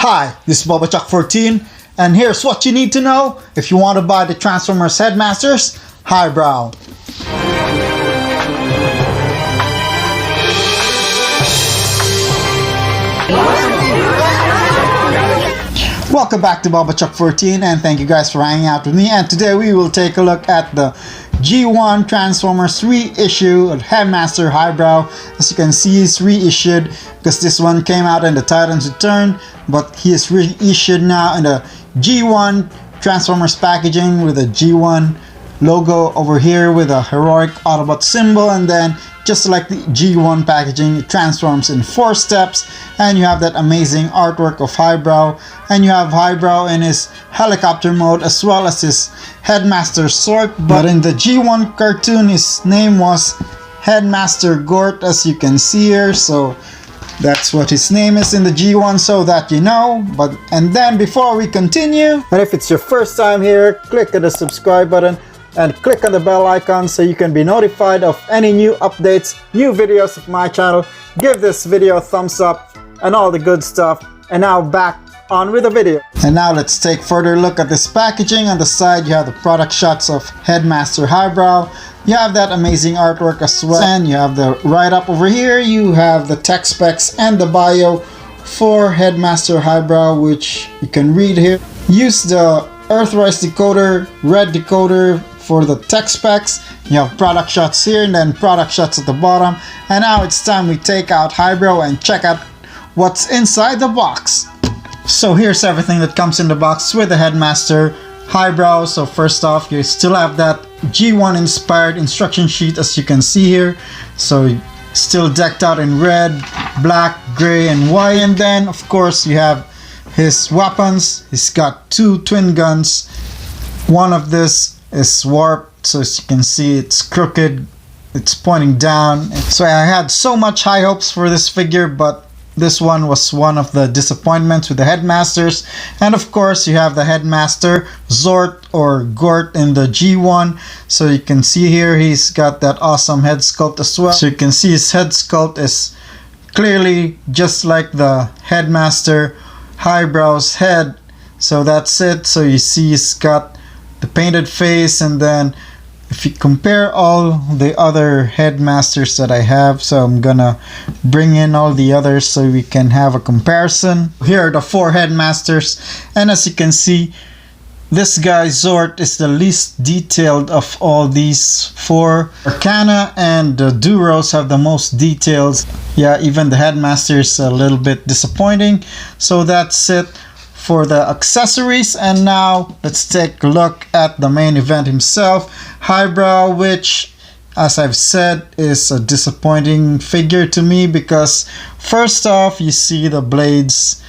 Hi, this is WYNTK, and here's what you need to know if you want to buy the Transformers Headmasters Highbrow. Welcome back to WYNTK, and thank you guys for hanging out with me. And today we will take a look at the G1 Transformers reissue of Headmaster Highbrow. As you can see, he's reissued because this one came out in the Titan's Return, but he is reissued now in the G1 Transformers packaging with a G1 logo over here with a heroic Autobot symbol, and then just like the G1 packaging, it transforms in 4 steps, and you have that amazing artwork of Highbrow, and you have Highbrow in his helicopter mode as well as his Headmaster Xort. But in the G1 cartoon, his name was Headmaster Gort, as you can see here, so that's what his name is in the G1, so that you know. And then before we continue, and if it's your first time here, click on the subscribe button and click on the bell icon so you can be notified of any new updates, new videos of my channel. Give this video a thumbs up and all the good stuff. And now back on with the video. And now let's take further look at this packaging. On the side you have the product shots of Headmaster Highbrow. You have that amazing artwork as well, and you have the write-up over here. You have the tech specs and the bio for Headmaster Highbrow, which you can read here. Use the Earthrise decoder, red decoder for the tech specs. You have product shots here and then product shots at the bottom. And now it's time we take out Highbrow and check out what's inside the box. So here's everything that comes in the box with the Headmaster Highbrow. So first off, you still have that G1 inspired instruction sheet, as you can see here. So still decked out in red, black, gray, and white. And then of course you have his weapons. He's got 2 twin guns. One of this is warped, so as you can see it's crooked, it's pointing down. So I had so much high hopes for this figure, but this one was one of the disappointments with the Headmasters. And of course you have the Headmaster Xort or Gort in the G1. So you can see here he's got that awesome head sculpt as well. So you can see his head sculpt is clearly just like the Headmaster Highbrow's head. So that's it. So you see he's got the painted face, and then if you compare all the other Headmasters that I have, so I'm gonna bring in all the others so we can have a comparison. Here are the 4 Headmasters, and as you can see, this guy Xort is the least detailed of all these 4. Arcana and the Duros have the most details. Yeah, even the Headmaster is a little bit disappointing. So that's it for the accessories. And now let's take a look at the main event himself, Highbrow, which, as I've said, is a disappointing figure to me because first off, you see the blades,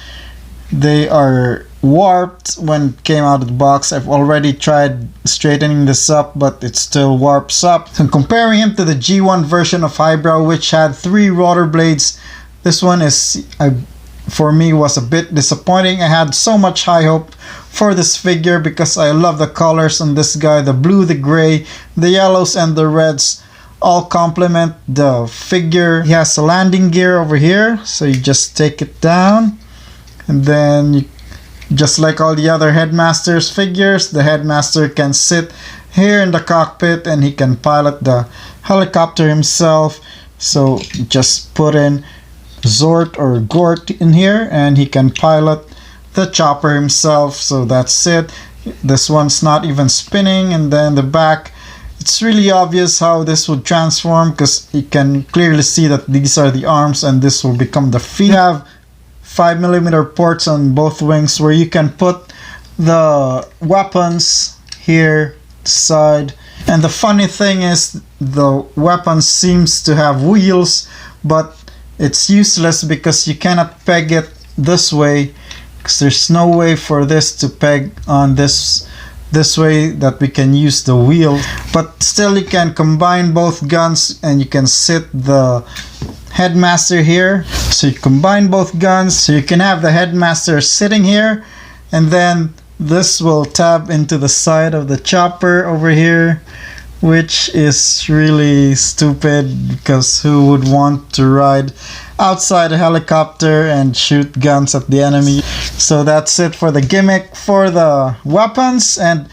they are warped when it came out of the box. I've already tried straightening this up, but it still warps up. So comparing him to the G1 version of Highbrow, which had 3 rotor blades, this one is, for me, was a bit disappointing. I had so much high hope for this figure because I love the colors on this guy. The blue, the gray, the yellows, and the reds all complement the figure. He has a landing gear over here, so you just take it down, and then you, just like all the other Headmasters figures, the Headmaster can sit here in the cockpit and he can pilot the helicopter himself. So just put in Xort or Gort in here and he can pilot the chopper himself. So that's it. This one's not even spinning. And then the back, it's really obvious how this would transform because you can clearly see that these are the arms and this will become the feet. You have 5mm ports on both wings where you can put the weapons here side. And the funny thing is the weapon seems to have wheels, but it's useless because you cannot peg it this way because there's no way for this to peg on this way that we can use the wheel. But still you can combine both guns and you can sit the Headmaster here. So you combine both guns, so you can have the Headmaster sitting here, and then this will tab into the side of the chopper over here which is really stupid because who would want to ride outside a helicopter and shoot guns at the enemy? So that's it for the gimmick for the weapons. And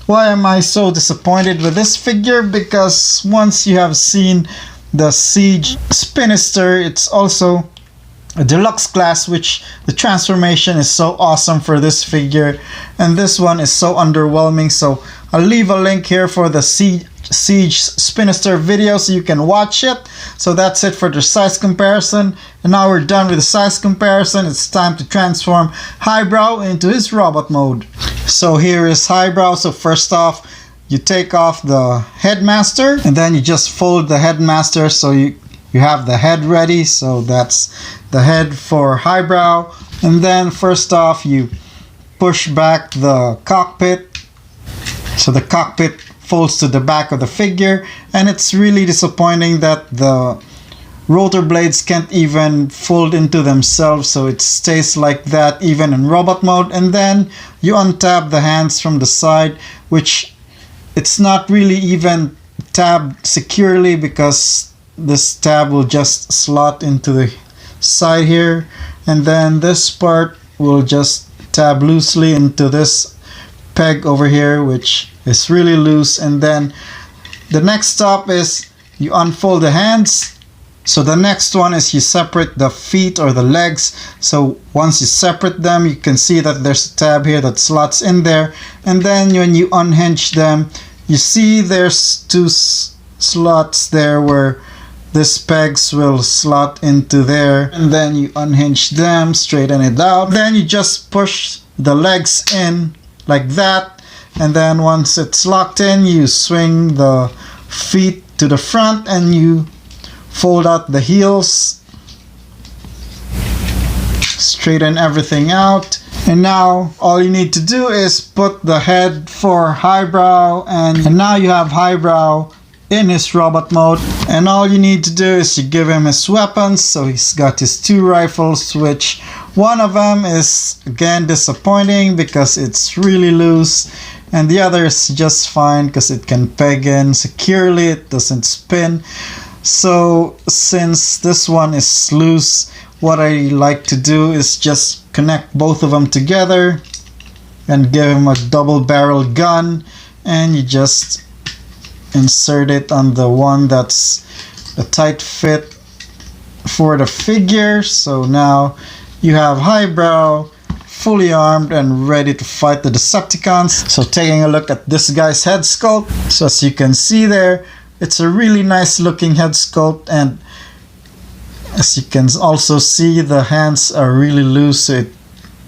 why am I so disappointed with this figure? Because once you have seen the Siege Spinister, it's also a deluxe class, which the transformation is so awesome for this figure, and this one is so underwhelming. So I'll leave a link here for the Siege Spinister video so you can watch it. So that's it for the size comparison, and now we're done with the size comparison. It's time to transform Highbrow into his robot mode. So here is Highbrow. So first off, you take off the Headmaster, and then you just fold the Headmaster so you have the head ready. So that's the head for Highbrow. And then first off, you push back the cockpit, so the cockpit folds to the back of the figure. And it's really disappointing that the rotor blades can't even fold into themselves, so it stays like that even in robot mode. And then you untap the hands from the side, which it's not really even tabbed securely because this tab will just slot into the side here, and then this part will just tab loosely into this peg over here, which is really loose. And then the next step is you unfold the hands. So the next one is you separate the feet or the legs. So once you separate them, you can see that there's a tab here that slots in there. And then when you unhinge them, you see there's two slots there where this pegs will slot into there. And then you unhinge them, straighten it out. Then you just push the legs in like that. And then once it's locked in, you swing the feet to the front and you fold out the heels, straighten everything out. And now all you need to do is put the head for Highbrow, and now you have Highbrow in his robot mode. And all you need to do is you give him his weapons. So he's got his two rifles, which one of them is again disappointing because it's really loose, and the other is just fine because it can peg in securely, it doesn't spin. So since this one is loose, what I like to do is just connect both of them together and give him a double barrel gun, and you just insert it on the one that's a tight fit for the figure. So now you have Highbrow fully armed and ready to fight the Decepticons. So taking a look at this guy's head sculpt, so as you can see there, it's a really nice looking head sculpt, and as you can also see, the hands are really loose, so it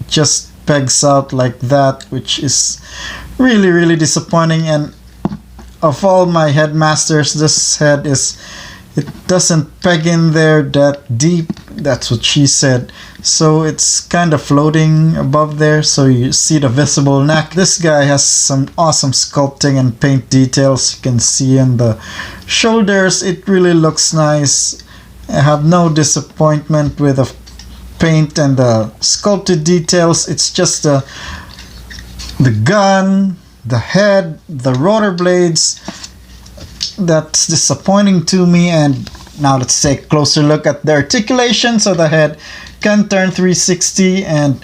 just pegs out like that, which is really disappointing. And of all my Headmasters, this head it doesn't peg in there that deep. That's what she said. So it's kind of floating above there, so you see the visible neck. This guy has some awesome sculpting and paint details. You can see in the shoulders, it really looks nice. I have no disappointment with the paint and the sculpted details. It's just the gun, the head, the rotor blades that's disappointing to me. And now let's take a closer look at the articulation. So the head can turn 360, and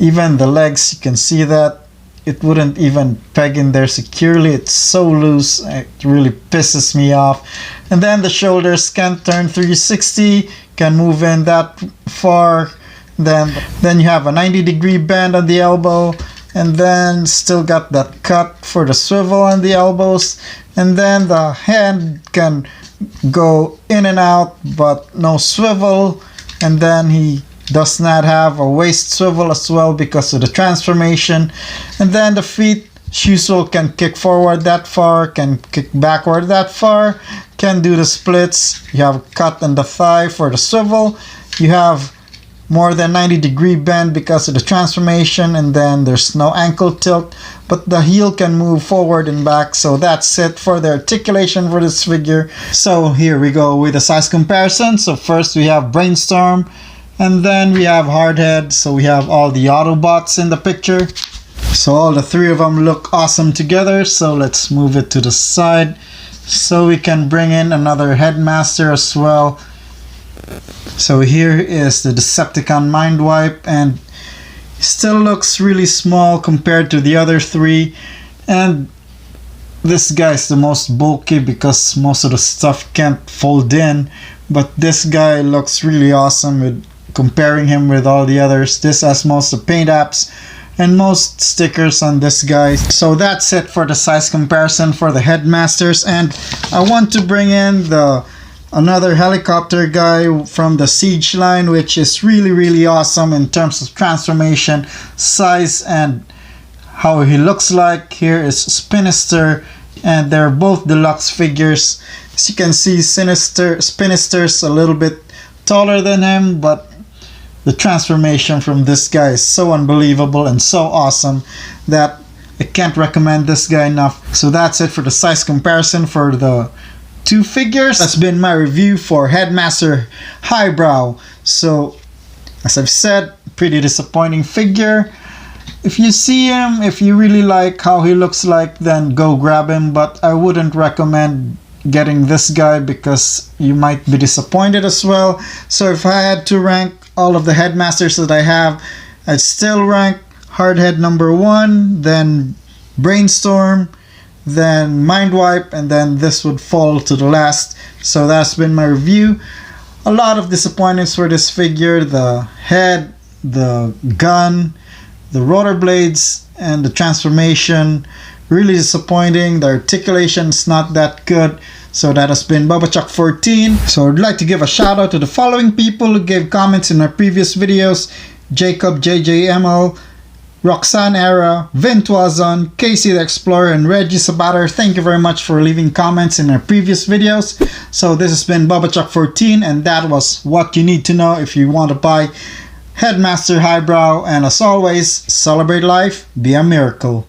even the legs, you can see that it wouldn't even peg in there securely. It's so loose, it really pisses me off. And then the shoulders can turn 360, can move in that far. Then you have a 90-degree bend on the elbow, and then still got that cut for the swivel on the elbows. And then the hand can go in and out but no swivel. And then he does not have a waist swivel as well because of the transformation. And then the feet, as usual, can kick forward that far, can kick backward that far, can do the splits. You have a cut on the thigh for the swivel. You have more than 90-degree bend because of the transformation, and then there's no ankle tilt, but the heel can move forward and back. So that's it for the articulation for this figure. So here we go with the size comparison. So first we have Brainstorm, and then we have Hardhead. So we have all the Autobots in the picture. So all the three of them look awesome together. So let's move it to the side so we can bring in another Headmaster as well. So here is the Decepticon Mind Wipe, and still looks really small compared to the other three. And this guy is the most bulky because most of the stuff can't fold in, but this guy looks really awesome with comparing him with all the others. This has most of the paint apps and most stickers on this guy. So that's it for the size comparison for the Headmasters, and I want to bring in another helicopter guy from the Siege line, which is really awesome in terms of transformation, size, and how he looks like. Here is Spinister, and they're both deluxe figures. As you can see, Spinister's a little bit taller than him, but the transformation from this guy is so unbelievable and so awesome that I can't recommend this guy enough. So that's it for the size comparison for the two figures. That's been my review for Headmaster Highbrow. So as I've said, pretty disappointing figure. If you see him, if you really like how he looks like, then go grab him, but I wouldn't recommend getting this guy because you might be disappointed as well. So if I had to rank all of the Headmasters that I have, I'd still rank Hardhead #1, then Brainstorm, then Mind Wipe, and then this would fall to the last. So that's been my review. A lot of disappointments for this figure: the head, the gun, the rotor blades, and the transformation. Really disappointing. The articulation is not that good. So that has been BubbaChuck14. So I'd like to give a shout out to the following people who gave comments in our previous videos: Jacob JJML, Roxanne Era, Vintuazon, Casey the Explorer, and Reggie Sabater. Thank you very much for leaving comments in our previous videos. So this has been BubbaChuck14, and that was what you need to know if you want to buy Headmaster Highbrow. And as always, celebrate life, be a miracle.